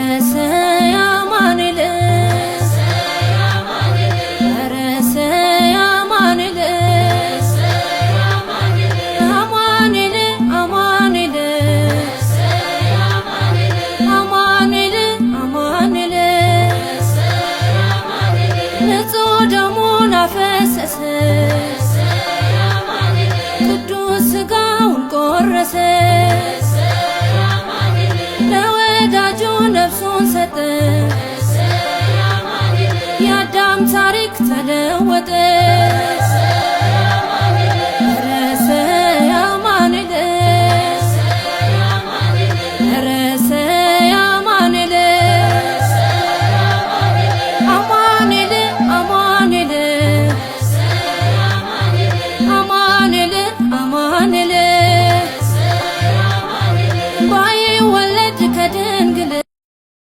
ደረሰ አማኑኤል ደረሰ አማኑኤል አማኑኤል አማኑኤል አማኑኤል አማኑኤል ንጹሕ ደሙን አፈሰሰ ቅዱስ ሥጋውን ቆረሰ ለወዳጁ ነፍሱን ሰጠ የአዳም ታሪክ ተለወጠ